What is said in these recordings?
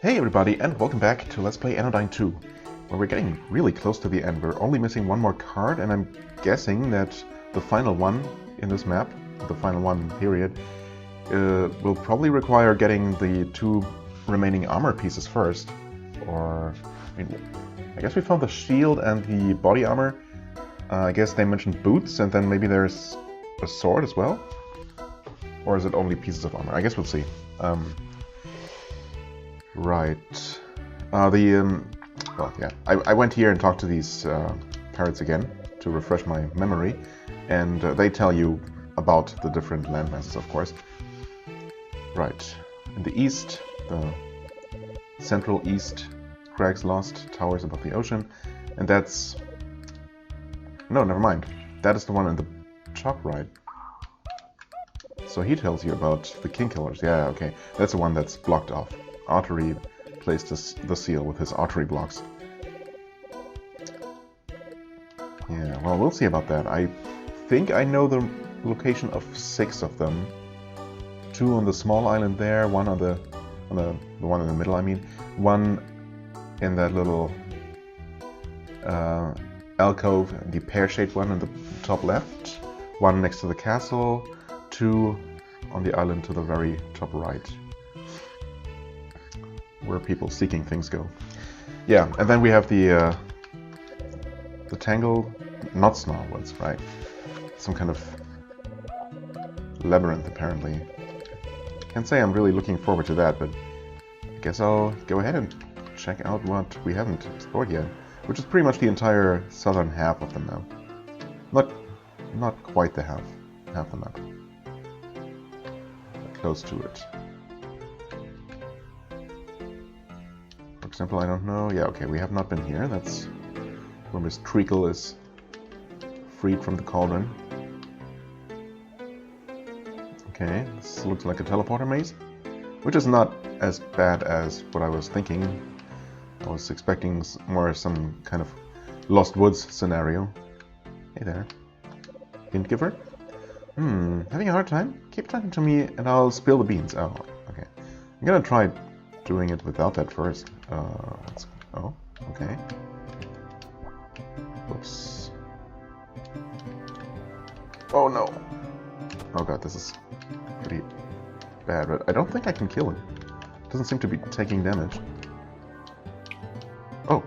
Hey everybody, and welcome back to Let's Play Anodyne 2, where we're getting really close to the end. We're only missing one more card, and I'm guessing that the final one in this map, the final one period, will probably require getting the two remaining armor pieces first. Or, I guess we found the shield and the body armor. I guess they mentioned boots, and then maybe there's a sword as well? Or is it only pieces of armor? I guess we'll see. Right. Well, yeah. I went here and talked to these pirates again to refresh my memory, and they tell you about the different landmasses, of course. Right. In the east, the central east, Crags Lost towers above the ocean, and that's... No, never mind. That is the one in the top right. So he tells you about the King Killers. Yeah, okay. That's the one that's blocked off. Artery placed the seal with his artery blocks. Yeah, well, we'll see about that. I think I know the location of 6 of them. 2 on the small island there, one on the one in the middle, I mean. 1 in that little alcove, the pear-shaped one on the top left. 1 next to the castle. 2 on the island to the very top right, where people seeking things go. Yeah, and then we have the Tangle, not Snarwoods, right? Some kind of labyrinth, apparently. Can't say I'm really looking forward to that, but I guess I'll go ahead and check out what we haven't explored yet, which is pretty much the entire southern half of the map. Not quite the half the map. But close to it. For example, I don't know. Yeah, okay, we have not been here. That's where Miss Treacle is freed from the cauldron. Okay, this looks like a teleporter maze, which is not as bad as what I was thinking. I was expecting more some kind of Lost Woods scenario. Hey there. Hint giver? Having a hard time? Keep talking to me and I'll spill the beans. Oh, okay. I'm gonna try doing it without that first. Oh, okay. Whoops. Oh no. Oh god, this is pretty bad, but I don't think I can kill it. It doesn't seem to be taking damage. Oh,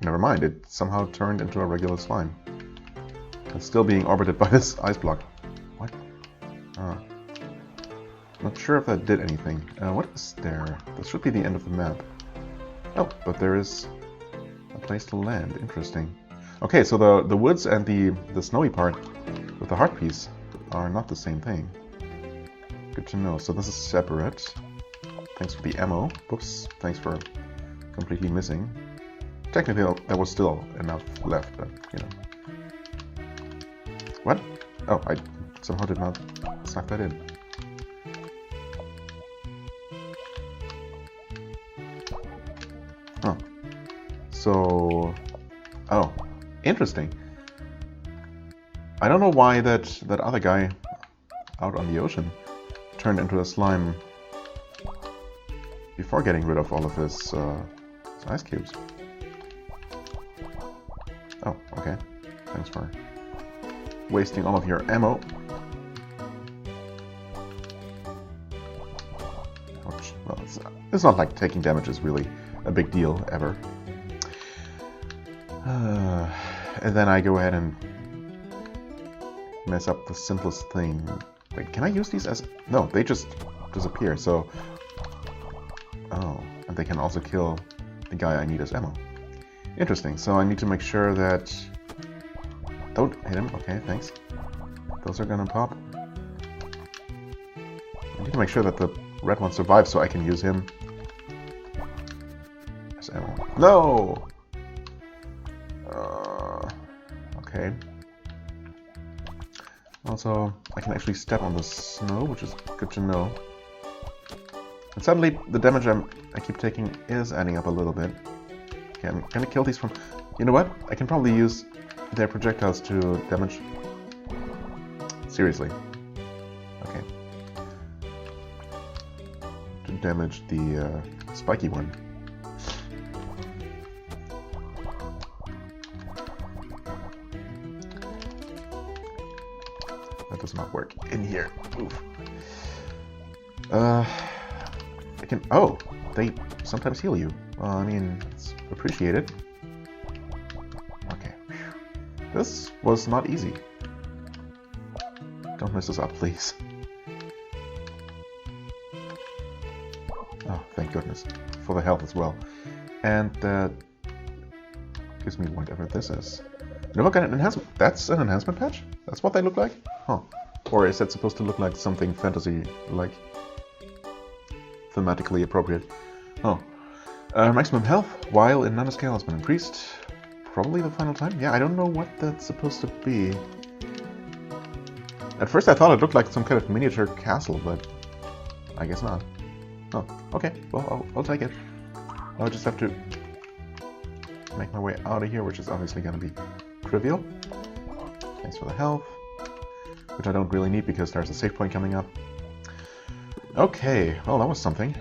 never mind. It somehow turned into a regular slime. It's still being orbited by this ice block. What? Not sure if that did anything. What is there? This should be the end of the map. Oh, but there is a place to land. Interesting. Okay, so the woods and the snowy part with the heart piece are not the same thing. Good to know. So this is separate. Thanks for the ammo. Oops. Thanks for completely missing. Technically, there was still enough left, but, you know. What? Oh, I somehow did not suck that in. Huh. So... Oh, interesting. I don't know why that other guy out on the ocean turned into a slime before getting rid of all of his ice cubes. Oh, okay. Thanks for wasting all of your ammo. Ouch. Well, it's not like taking damage is really a big deal, ever. And then I go ahead and mess up the simplest thing. Wait, can I use these as... No, they just disappear, so... Oh, and they can also kill the guy I need as ammo. Interesting, so I need to make sure that... Don't hit him, okay, thanks. Those are gonna pop. I need to make sure that the red one survives so I can use him as ammo. No! Okay. Also, I can actually step on the snow, which is good to know. And suddenly, the damage I keep taking is adding up a little bit. Okay, I'm gonna kill these from... You know what? I can probably use their projectiles to damage... Seriously. Okay. To damage the spiky one. That does not work in here. Oof. I can. Oh, they sometimes heal you. Well, I mean, it's appreciated. Okay. This was not easy. Don't mess this up, please. Oh, thank goodness. For the health as well. And that gives me whatever this is. You know, an enhancement. That's an enhancement patch? That's what they look like? Huh. Or is that supposed to look like something fantasy-like? Thematically appropriate. Oh. Maximum health while in nanoscale has been increased. Probably the final time? Yeah, I don't know what that's supposed to be. At first I thought it looked like some kind of miniature castle, but I guess not. Oh, okay. Well, I'll take it. I'll just have to make my way out of here, which is obviously going to be trivial. Thanks for the health. Which I don't really need because there's a save point coming up. Okay, well that was something.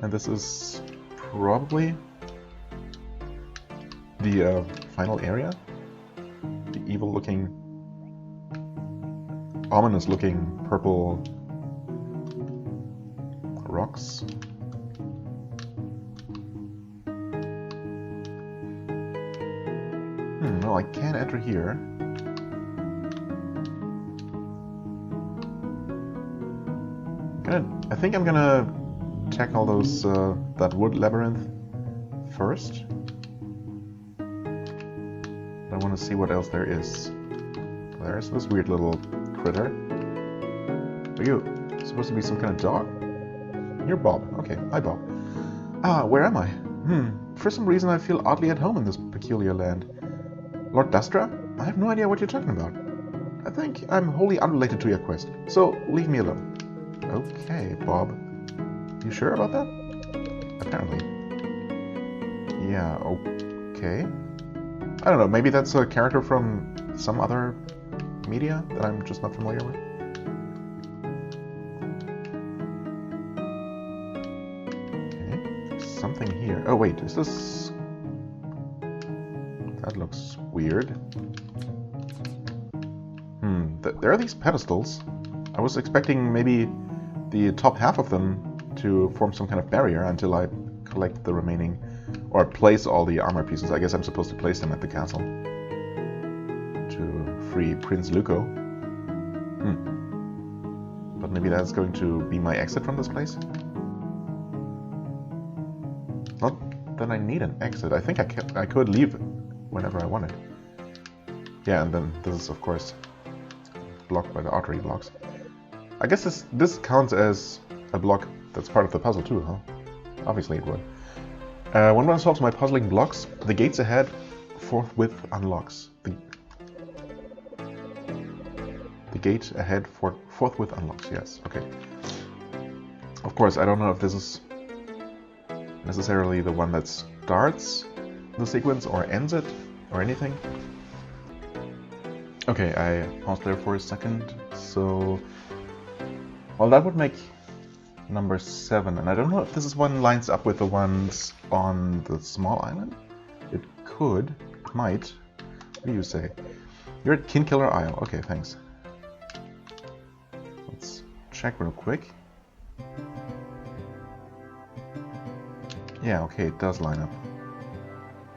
And this is probably the final area. The evil-looking, ominous-looking purple rocks. No, I can't enter here. I think I'm gonna check all those, that wood labyrinth first. I want to see what else there is. There's this weird little critter. Are you supposed to be some kind of dog? You're Bob. Okay, hi Bob. Ah, where am I? For some reason I feel oddly at home in this peculiar land. Lord Dastra? I have no idea what you're talking about. I think I'm wholly unrelated to your quest, so leave me alone. Okay, Bob. You sure about that? Apparently. Yeah, okay. I don't know, maybe that's a character from some other media that I'm just not familiar with. Okay, there's something here. Oh wait, is this... That looks weird. There are these pedestals. I was expecting maybe the top half of them to form some kind of barrier until I collect the remaining, or place all the armor pieces. I guess I'm supposed to place them at the castle to free Prince Luco. But maybe that's going to be my exit from this place? Not that I need an exit. I think I could leave whenever I wanted. Yeah, and then this is of course blocked by the artery blocks. I guess this counts as a block that's part of the puzzle too, huh? Obviously it would. When one solves my puzzling blocks, the gates ahead forthwith unlocks. The gate ahead forthwith unlocks, yes, okay. Of course, I don't know if this is necessarily the one that starts the sequence or ends it or anything. Okay, I paused there for a second, so... Well, that would make number 7, and I don't know if this one lines up with the ones on the small island? It could, it might. What do you say? You're at Kinkiller Isle. Okay, thanks. Let's check real quick. Yeah, okay, it does line up.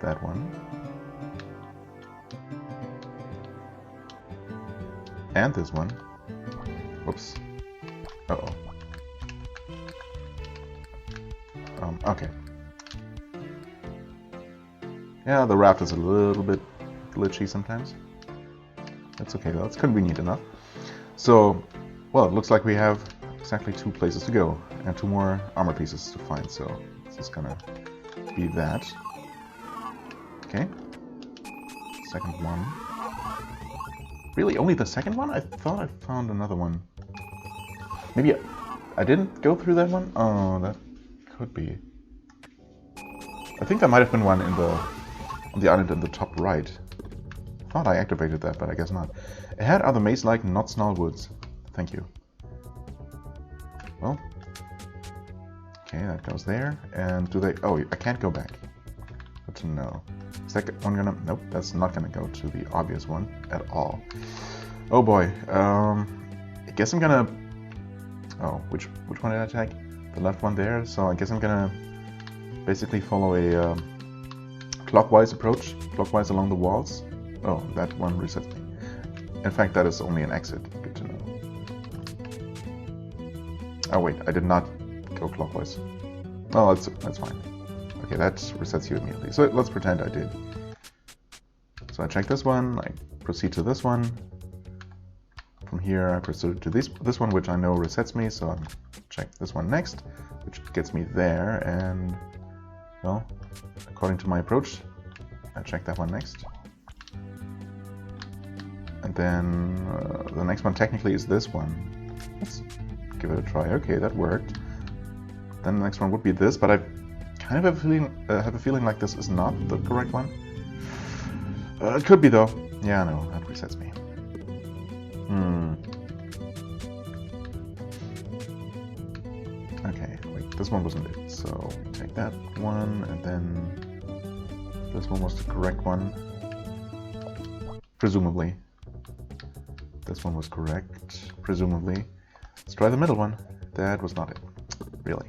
That one. And this one. Whoops. Uh-oh. Okay. Yeah, the raft is a little bit glitchy sometimes. That's okay though, it's convenient enough. So, well, it looks like we have exactly 2 places to go and 2 more armor pieces to find, so this is gonna be that. Okay. Second one. Really, only the second one? I thought I found another one. Maybe I didn't go through that one? Oh, that could be. I think there might have been one on the island in the top right. I thought I activated that, but I guess not. Ahead are the maze-like not-snarl woods. Thank you. Well. Okay, that goes there. And do they... Oh, I can't go back. Good to know. Is that one gonna... Nope, that's not gonna go to the obvious one at all. Oh boy. I guess I'm gonna... Oh, which one did I take? The left one there. So I guess I'm gonna basically follow a clockwise approach. Clockwise along the walls. Oh, that one resets me. In fact, that is only an exit. Good to know. Oh wait, I did not go clockwise. Oh, that's fine. Okay, that resets you immediately. So let's pretend I did. So I check this one, I proceed to this one. From here I proceed to this one, which I know resets me, so I check this one next, which gets me there, and well, according to my approach, I check that one next. And then the next one technically is this one. Let's give it a try. Okay, that worked. Then the next one would be this, but I kind of have a feeling like this is not the correct one. It could be though. Yeah, no, that resets me. Okay, wait, this one wasn't it. So take that one, and then this one was the correct one. Presumably. This one was correct, presumably. Let's try the middle one. That was not it. Really.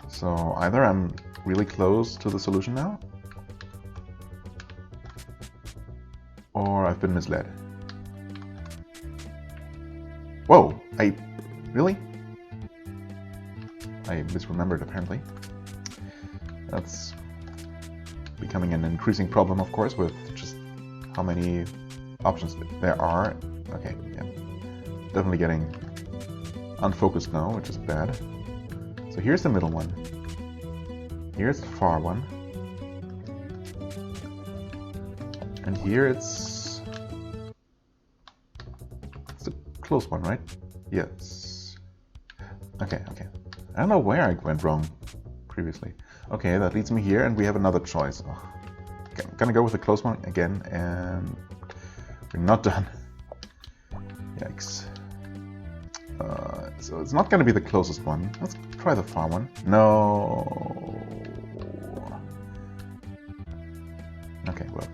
So either I'm really close to the solution now, or I've been misled. Whoa! Really? I misremembered apparently. That's becoming an increasing problem, of course, with just how many options there are. Okay, yeah. Definitely getting unfocused now, which is bad. So here's the middle one. Here's the far one. And here it's a close one, right? Yes. Okay. I don't know where I went wrong previously. Okay, that leads me here, and we have another choice. Oh, I'm gonna go with the close one again, and we're not done. Yikes. So it's not gonna be the closest one. Let's try the far one. No. Okay, well.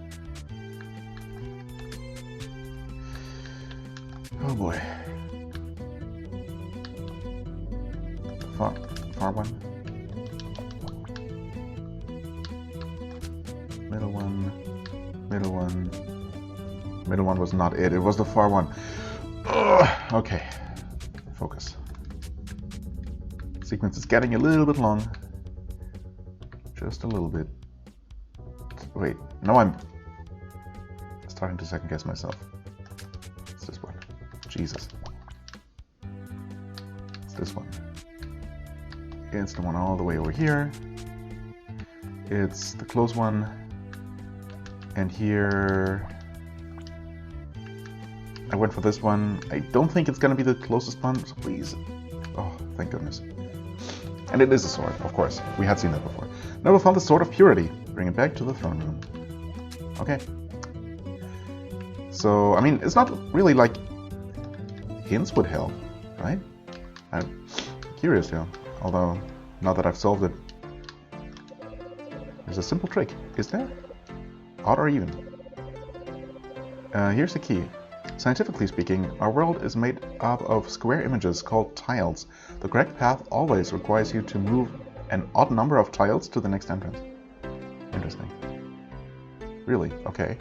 Oh boy. Far one. Middle one. Middle one. Middle one was not it. It was the far one. Ugh. Okay. Focus. Sequence is getting a little bit long. Just a little bit. Wait. No, I'm starting to second guess myself. It's this one. Jesus. It's this one. It's the one all the way over here. It's the close one. And here I went for this one. I don't think it's gonna be the closest one, so please. Oh, thank goodness. And it is a sword, of course. We had seen that before. Now we found the Sword of Purity. Bring it back to the throne room. Okay. So, I mean, it's not really like hints would help, right? I'm curious here. Although, now that I've solved it, there's a simple trick. Is there? Odd or even? Here's the key. Scientifically speaking, our world is made up of square images called tiles. The correct path always requires you to move an odd number of tiles to the next entrance. Interesting. Really? Okay.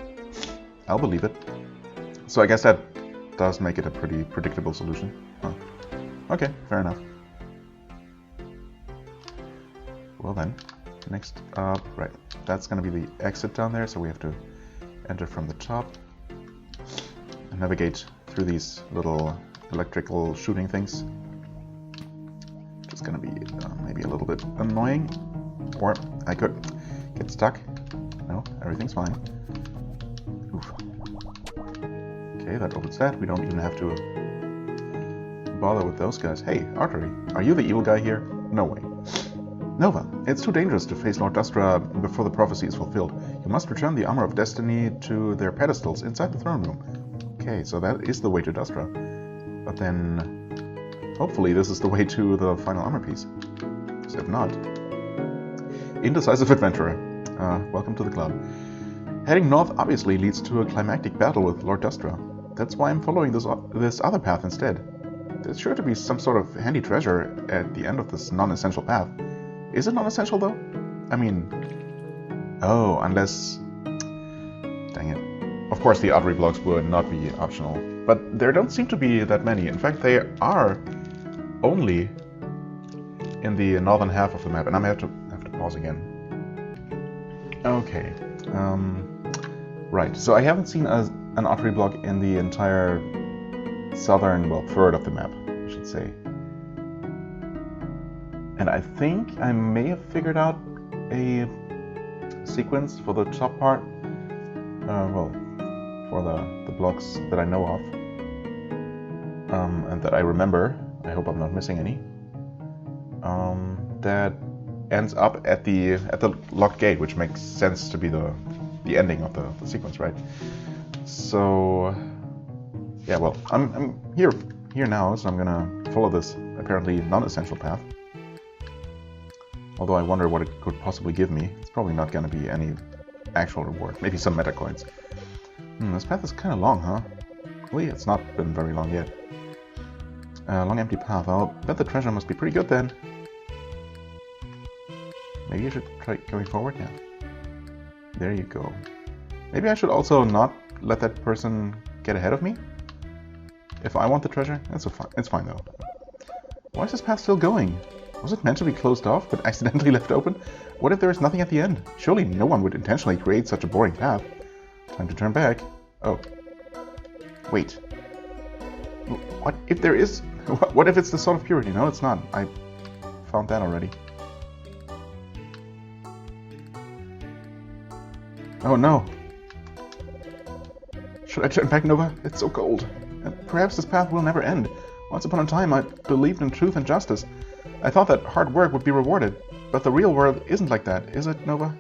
I'll believe it. So I guess that does make it a pretty predictable solution. Huh. Okay, fair enough. Well then, next up, right. That's gonna be the exit down there, so we have to enter from the top. And navigate through these little electrical shooting things. Which is gonna be maybe a little bit annoying. Or I could get stuck. No, everything's fine. Oof. Okay, that opens that. We don't even have to bother with those guys. Hey, Artery, are you the evil guy here? No way. Nova, it's too dangerous to face Lord Dustra before the prophecy is fulfilled. You must return the Armor of Destiny to their pedestals inside the throne room. Okay, so that is the way to Dustra. But then Hopefully this is the way to the final armor piece. Because if not... Indecisive adventurer. Welcome to the club. Heading north obviously leads to a climactic battle with Lord Dustra. That's why I'm following this other path instead. There's sure to be some sort of handy treasure at the end of this non-essential path. Is it non-essential though? I mean... Oh, unless... Dang it. Of course the artery blocks would not be optional. But there don't seem to be that many. In fact, they are only in the northern half of the map. And I have to pause again. Okay. Right. So I haven't seen an artery block in the entire southern, well, third of the map, I should say. And I think I may have figured out a sequence for the top part. Well, for the blocks that I know of. And that I remember. I hope I'm not missing any. That ends up at the locked gate, which makes sense to be the ending of the sequence, right? So yeah, well, I'm here now, so I'm gonna follow this apparently non-essential path. Although I wonder what it could possibly give me. It's probably not gonna be any actual reward. Maybe some meta coins. This path is kind of long, huh? Well, it's not been very long yet. Long empty path. I'll bet the treasure must be pretty good then. Maybe I should try going forward? Yeah. There you go. Maybe I should also not let that person get ahead of me? If I want the treasure? It's fine though. Why is this path still going? Was it meant to be closed off, but accidentally left open? What if there is nothing at the end? Surely no one would intentionally create such a boring path. Time to turn back. Oh. Wait. What if there is... What if it's the Sword of Purity? No, it's not. I found that already. Oh no. Should I turn back, Nova? It's so cold. Perhaps this path will never end. Once upon a time I believed in truth and justice. I thought that hard work would be rewarded. But the real world isn't like that, is it, Nova?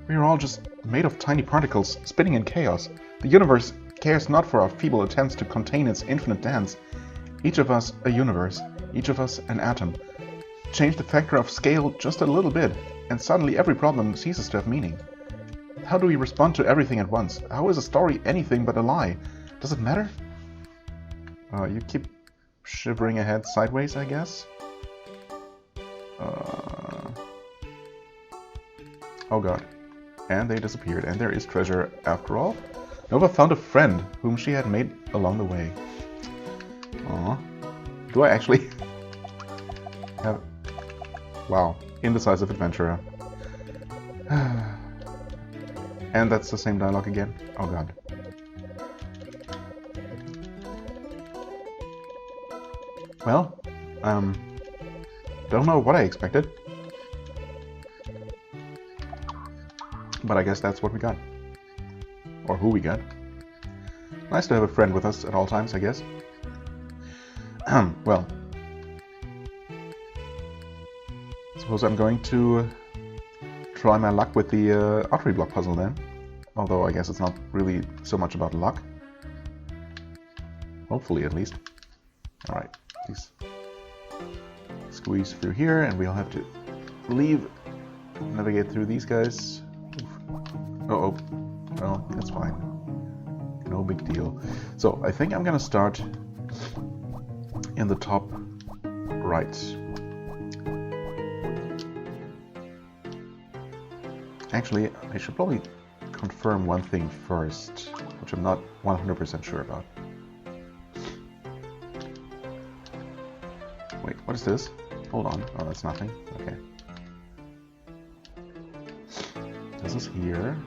We are all just made of tiny particles, spinning in chaos. The universe cares not for our feeble attempts to contain its infinite dance. Each of us a universe, each of us an atom. Change the factor of scale just a little bit, and suddenly every problem ceases to have meaning. How do we respond to everything at once? How is a story anything but a lie? Does it matter? You keep shivering ahead sideways, I guess? Oh god. And they disappeared, and there is treasure after all. Nova found a friend whom she had made along the way. Aww. Do I actually have... Wow. Indecisive adventurer. And that's the same dialogue again. Oh god. Well, don't know what I expected. But I guess that's what we got. Or who we got. Nice to have a friend with us at all times, I guess. Well. Suppose I'm going to try my luck with the artery block puzzle then. Although I guess it's not really so much about luck. Hopefully, at least. Alright, please squeeze through here, and we'll have to navigate through these guys. Uh-oh. Well, that's fine. No big deal. So, I think I'm gonna start in the top right. Actually, I should probably confirm one thing first, which I'm not 100% sure about. Wait, what is this? Hold on. Oh, that's nothing. Okay. This is here.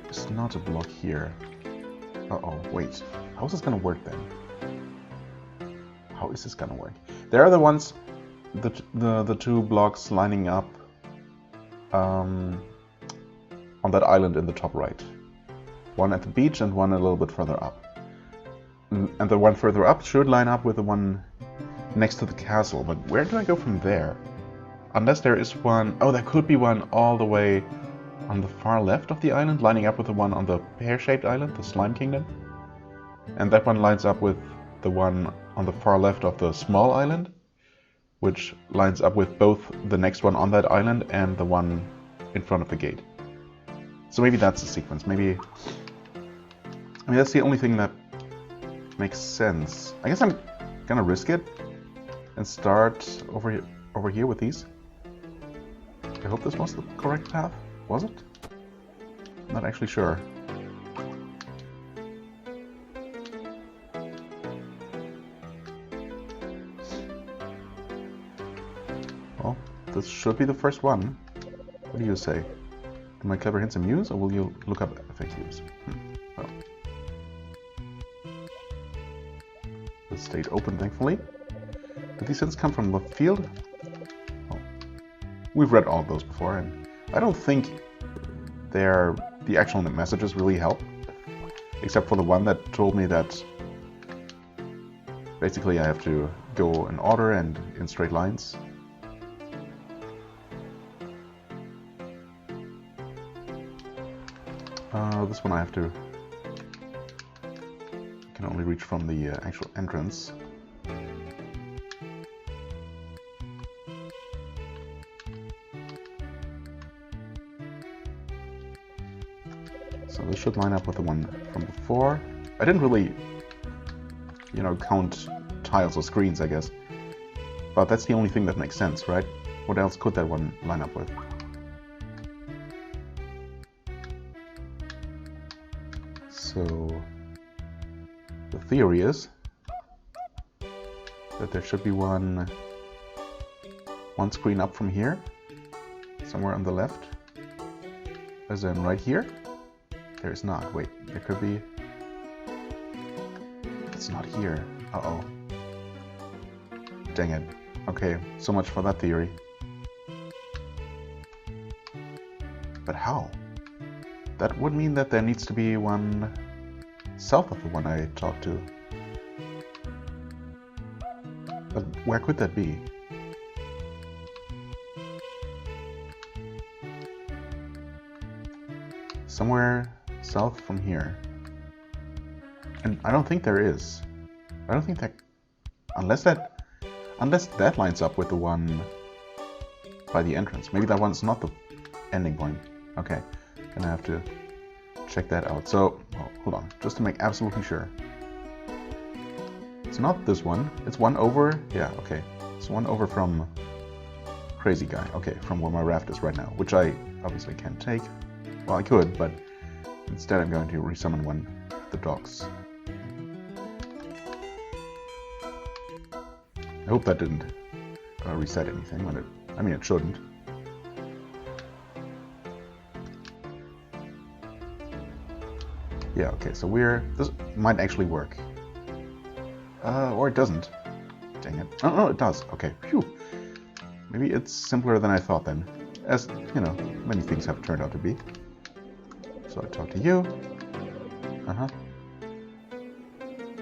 It's not a block here. Uh-oh, wait. How is this gonna work then? How is this gonna work? There are the ones, the two blocks lining up on that island in the top right. One at the beach and one a little bit further up. And the one further up should line up with the one next to the castle, but where do I go from there? Unless there is one... Oh, there could be one all the way on the far left of the island, lining up with the one on the pear-shaped island, the Slime Kingdom. And that one lines up with the one on the far left of the small island, which lines up with both the next one on that island and the one in front of the gate. So maybe that's the sequence. Maybe... I mean, that's the only thing that makes sense. I guess I'm gonna risk it and start over here with these. I hope this was the correct path. Was it? I'm not actually sure. Well, this should be the first one. What do you say? Do my clever hints amuse, or will you look up FAQs? Well. This stayed open, thankfully. Did these hints come from the field? Well, we've read all of those before, and I don't think the actual messages really help. Except for the one that told me that basically I have to go in order and in straight lines. This one I have to... I can only reach from the actual entrance. So this should line up with the one from before. I didn't really, you know, count tiles or screens, I guess. But that's the only thing that makes sense, right? What else could that one line up with? So the theory is that there should be one screen up from here, somewhere on the left, as in right here. There is not. Wait, there could be. It's not here. Uh-oh. Dang it. Okay, so much for that theory. But how? That would mean that there needs to be one south of the one I talked to. But where could that be? Somewhere south from here. And I don't think there is. I don't think that... Unless that lines up with the one by the entrance. Maybe that one's not the ending point. Okay. Gonna have to check that out. So, well, hold on, just to make absolutely sure. It's not this one. It's one over. Yeah, okay. It's one over from Crazy Guy. Okay, from where my raft is right now, which I obviously can't take. Well, I could, but instead I'm going to resummon one of the dogs. I hope that didn't reset anything when it. I mean, it shouldn't. Yeah, okay, so this might actually work. Or it doesn't. Dang it. Oh, no, it does. Okay, phew. Maybe it's simpler than I thought then. As, you know, many things have turned out to be. So I talk to you. Uh-huh.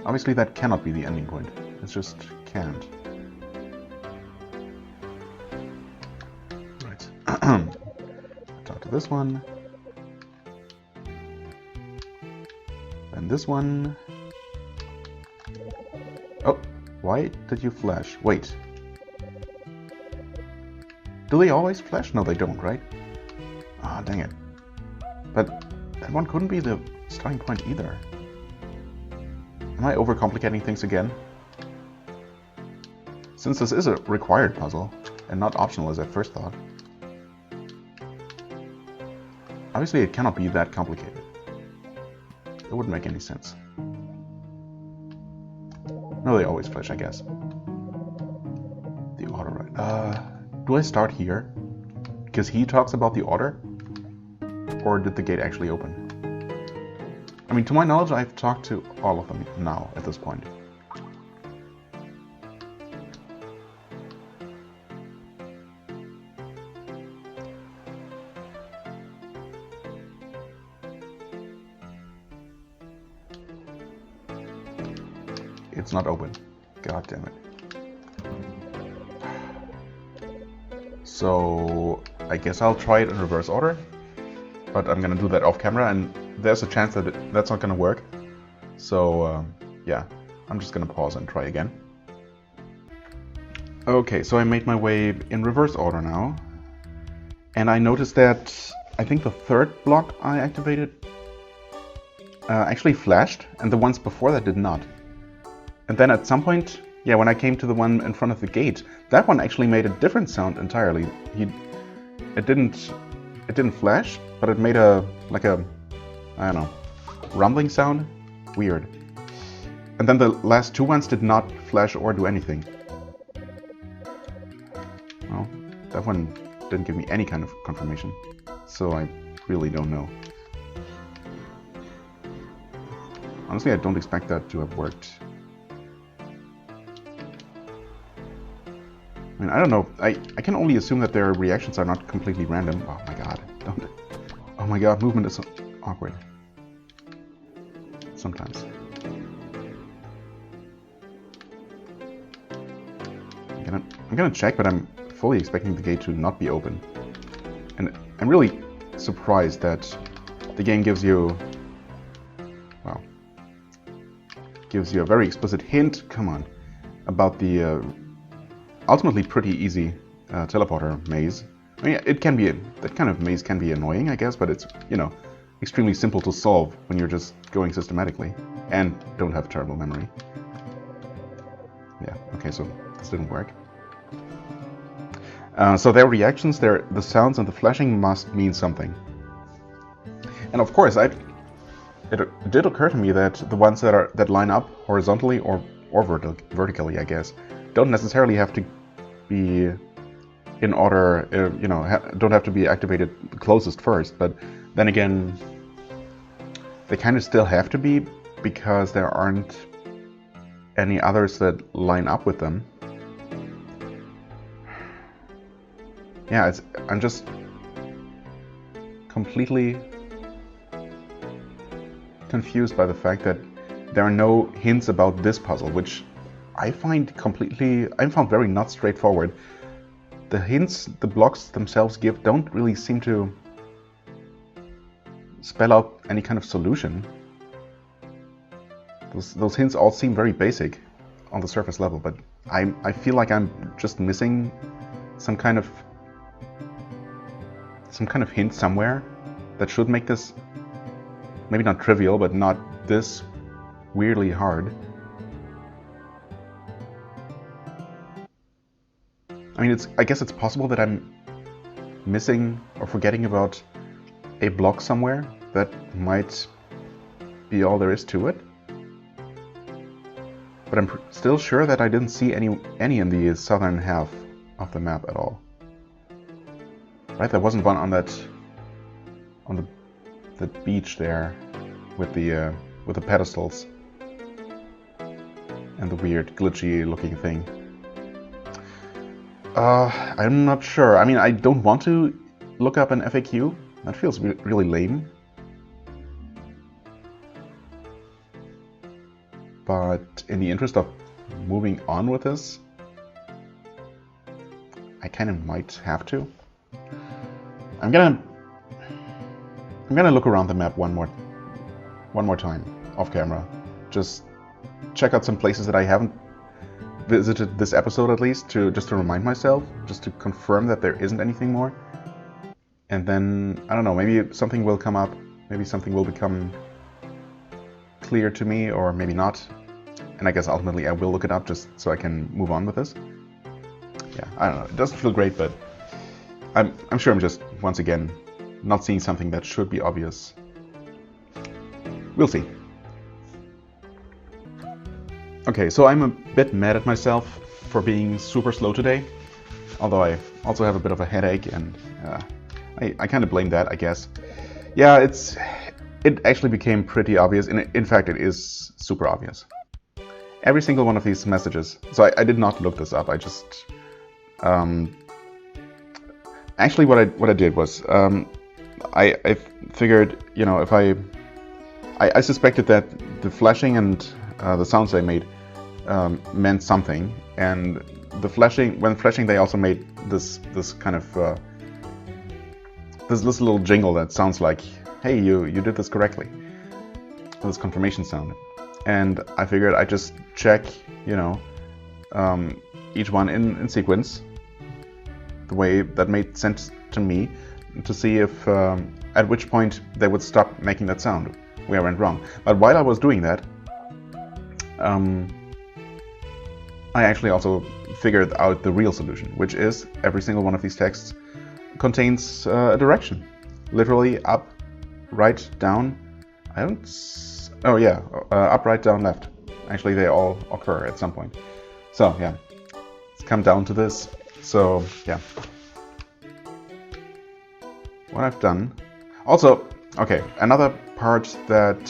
Obviously that cannot be the ending point. It just can't. Right. I talk to this one. And this one... Oh, why did you flash? Wait. Do they always flash? No, they don't, right? Ah, dang it. But that one couldn't be the starting point either. Am I overcomplicating things again? Since this is a required puzzle, and not optional as I first thought. Obviously it cannot be that complicated. It wouldn't make any sense. No, they always flash, I guess. The order, right? Do I start here? Because he talks about the order? Or did the gate actually open? I mean, to my knowledge, I've talked to all of them now, at this point. It's not open. God damn it. So, I guess I'll try it in reverse order. but I'm gonna do that off camera, and there's a chance that that's not gonna work. So yeah, I'm just gonna pause and try again. Okay, so I made my way in reverse order now, and I noticed that I think the third block I activated actually flashed, and the ones before that did not. And then at some point, yeah, when I came to the one in front of the gate, that one actually made a different sound entirely. It didn't flash, but it made like a I don't know, rumbling sound. Weird. And then the last two ones did not flash or do anything. Well, that one didn't give me any kind of confirmation, so I really don't know. Honestly, I don't expect that to have worked. I mean, I don't know. I can only assume that their reactions are not completely random. Oh my god, don't. Oh my god, movement is so awkward. Sometimes. I'm gonna check, but I'm fully expecting the gate to not be open. And I'm really surprised that the game gives you, well, gives you a very explicit hint, come on, about the ultimately pretty easy teleporter maze. I mean, it can be, that kind of maze can be annoying, I guess, but it's, you know, extremely simple to solve when you're just going systematically and don't have terrible memory. Yeah, okay, so this didn't work. So their reactions, the sounds and the flashing must mean something. And of course, it did occur to me that the ones that line up horizontally or vertically, I guess, don't necessarily have to be in order, you know, don't have to be activated closest first. But then again, they kind of still have to be, because there aren't any others that line up with them. Yeah, I'm just completely confused by the fact that there are no hints about this puzzle, which I found very not straightforward. The hints the blocks themselves give don't really seem to spell out any kind of solution. Those hints all seem very basic on the surface level, but I feel like I'm just missing some kind of hint somewhere that should make this maybe not trivial, but not this weirdly hard. I mean, I guess it's possible that I'm missing or forgetting about a block somewhere that might be all there is to it. But I'm still sure that I didn't see any in the southern half of the map at all. Right, there wasn't one on the beach there with the pedestals and the weird glitchy looking thing. I'm not sure. I mean, I don't want to look up an FAQ. That feels really lame. But in the interest of moving on with this, I kind of might have to. I'm gonna look around the map one more time off camera. Just check out some places that I haven't visited this episode, at least, just to remind myself, just to confirm that there isn't anything more. And then I don't know, maybe something will come up, maybe something will become clear to me, or maybe not. And I guess ultimately I will look it up just so I can move on with this. Yeah, I don't know. It doesn't feel great, but I'm sure I'm just, once again, not seeing something that should be obvious. We'll see. Okay, so I'm a bit mad at myself for being super slow today, although I also have a bit of a headache, and I kind of blame that, I guess. Yeah, it actually became pretty obvious, and in fact it is super obvious. Every single one of these messages, so I did not look this up, I just actually what I did was I figured, you know, if I suspected that the flashing and the sounds they made meant something, and when flashing they also made this kind of this little jingle that sounds like, hey, you did this correctly. This confirmation sound. And I figured I'd just check, you know, each one in sequence, the way that made sense to me, to see if at which point they would stop making that sound, where I went wrong. But while I was doing that, I actually also figured out the real solution, which is every single one of these texts contains a direction. Literally up, right, down. Oh yeah, up, right, down, left. Actually, they all occur at some point. So yeah, let's come down to this. So yeah, what I've done. Also, okay, another part that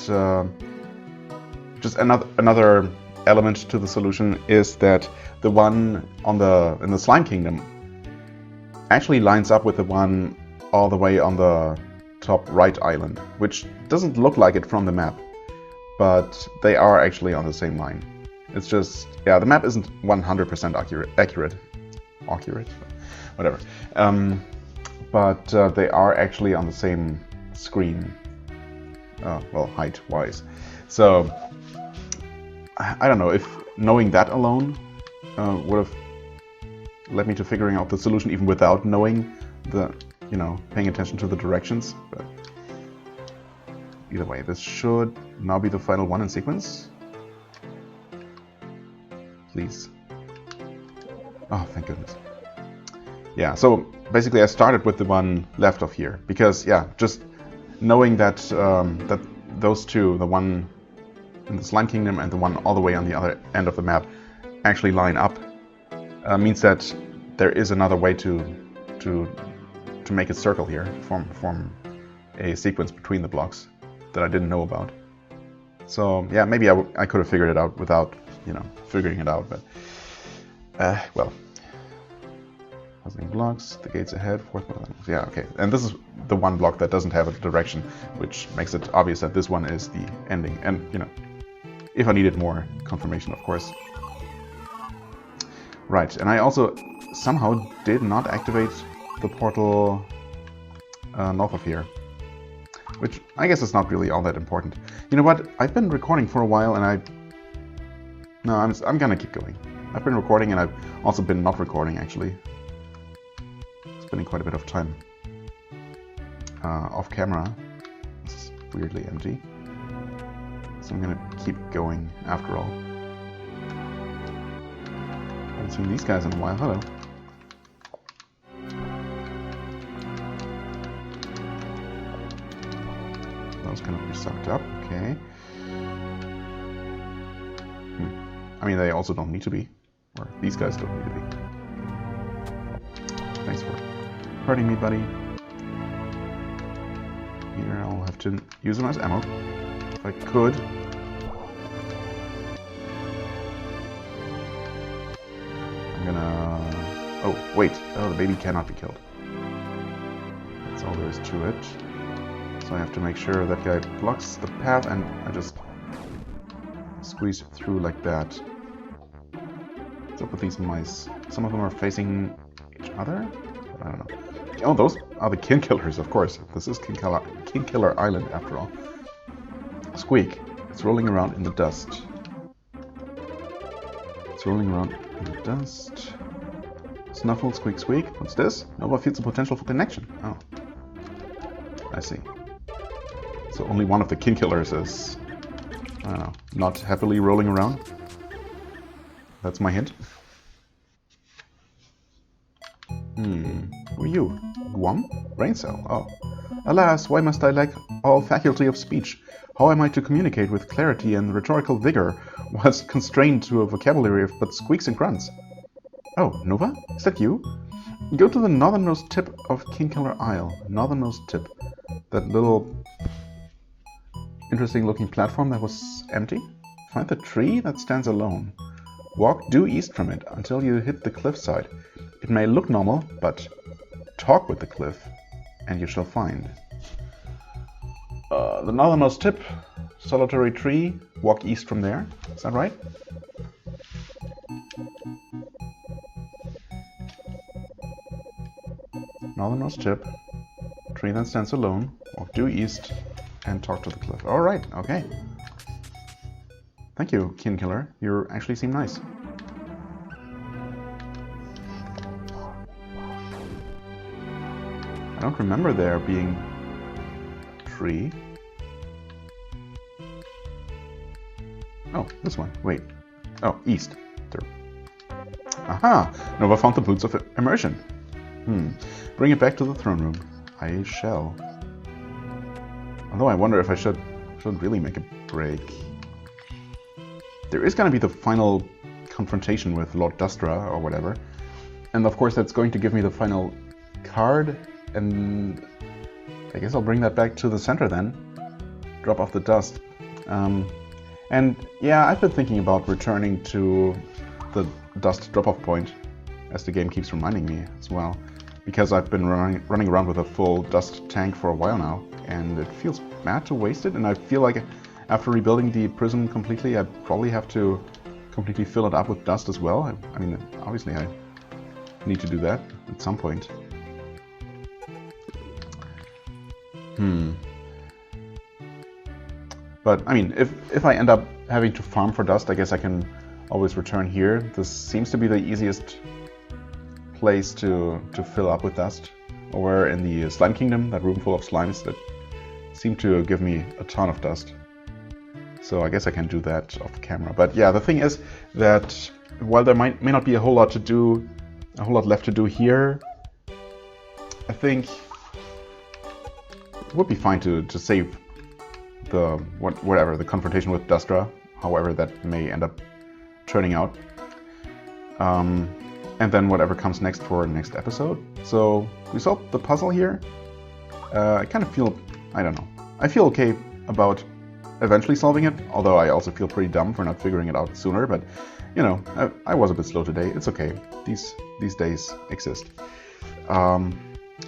just another element to the solution is that the one in the Slime Kingdom actually lines up with the one all the way on the top right island, which doesn't look like it from the map, but they are actually on the same line. It's just, yeah, the map isn't 100% accurate, whatever. But they are actually on the same screen, well, height-wise. So I don't know if knowing that alone would have led me to figuring out the solution even without knowing paying attention to the directions. But either way, this should now be the final one in sequence. Please. Oh, thank goodness. Yeah, so basically I started with the one left of here because, yeah, just knowing that that those two, the one in the Slime Kingdom and the one all the way on the other end of the map, actually line up, means that there is another way to make a circle here, form a sequence between the blocks that I didn't know about. So yeah, maybe I could have figured it out without, figuring it out, but well. Puzzling blocks, the gates ahead, fourth one. Yeah, okay. And this is the one block that doesn't have a direction, which makes it obvious that this one is the ending. And, if I needed more confirmation, of course. Right, and I also somehow did not activate the portal north of here, which I guess is not really all that important. You know what? I've been recording for a while, and I'm gonna keep going. I've been recording, and I've also been not recording, actually. Spending quite a bit of time off camera. This is weirdly empty. So I'm gonna keep going after all. Haven't seen these guys in a while. Hello. Those cannot be sucked up. Okay. I mean, they also don't need to be. Or these guys don't need to be. Thanks for hurting me, buddy. Here, I'll have to use them as ammo, if I could. I'm gonna... Oh, wait. Oh, the baby cannot be killed. That's all there is to it. So I have to make sure that guy blocks the path, and I just squeeze through like that. What's up with these mice? Some of them are facing each other? I don't know. Oh, those are the kin killers, of course. This is Kin Killer Island, after all. Squeak. It's rolling around in the dust. It's rolling around in the dust. Snuffle, squeak, squeak. What's this? Nova feels the potential for connection. Oh. I see. So only one of the kin killers is, I don't know, not happily rolling around. That's my hint. Who are you? Guam? Brain cell. Oh. Alas, why must I lack all faculty of speech? How am I to communicate with clarity and rhetorical vigor whilst constrained to a vocabulary of but squeaks and grunts? Oh, Nova? Is that you? Go to the northernmost tip of Kingkiller Isle. Northernmost tip. That little interesting looking platform that was empty? Find the tree that stands alone. Walk due east from it until you hit the cliffside. It may look normal, but talk with the cliff, and you shall find. The northernmost tip, solitary tree, walk east from there. Is that right? Northernmost tip, tree that stands alone. Walk due east and talk to the cliff. Alright, okay. Thank you, Kin Killer. You actually seem nice. I don't remember there being a tree. Oh, this one. Wait. Oh, east. There. Aha! Nova found the boots of immersion. Bring it back to the throne room. I shall. Although I wonder if I should really make a break. There is gonna be the final confrontation with Lord Dustra or whatever. And of course that's going to give me the final card. And I guess I'll bring that back to the center then. Drop off the dust. And yeah, I've been thinking about returning to the dust drop-off point, as the game keeps reminding me as well, because I've been running around with a full dust tank for a while now, and it feels bad to waste it, and I feel like after rebuilding the prism completely, I'd probably have to completely fill it up with dust as well. I mean, obviously I need to do that at some point. But, I mean, if I end up having to farm for dust, I guess I can always return here. This seems to be the easiest place to fill up with dust. Over in the Slime Kingdom, that room full of slimes that seem to give me a ton of dust. So I guess I can do that off camera. But yeah, the thing is that while there may not be a whole lot left to do here, I think it would be fine to save the whatever the confrontation with Dustra, however that may end up turning out, and then whatever comes next for next episode. So we solved the puzzle here. I kind of feel, I don't know, I feel okay about eventually solving it, although I also feel pretty dumb for not figuring it out sooner. But you know, I was a bit slow today. It's okay. These days exist. I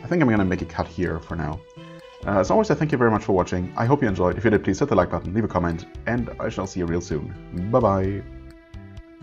think I'm gonna make a cut here for now. As always, I thank you very much for watching. I hope you enjoyed. If you did, please hit the like button, leave a comment, and I shall see you real soon. Bye bye!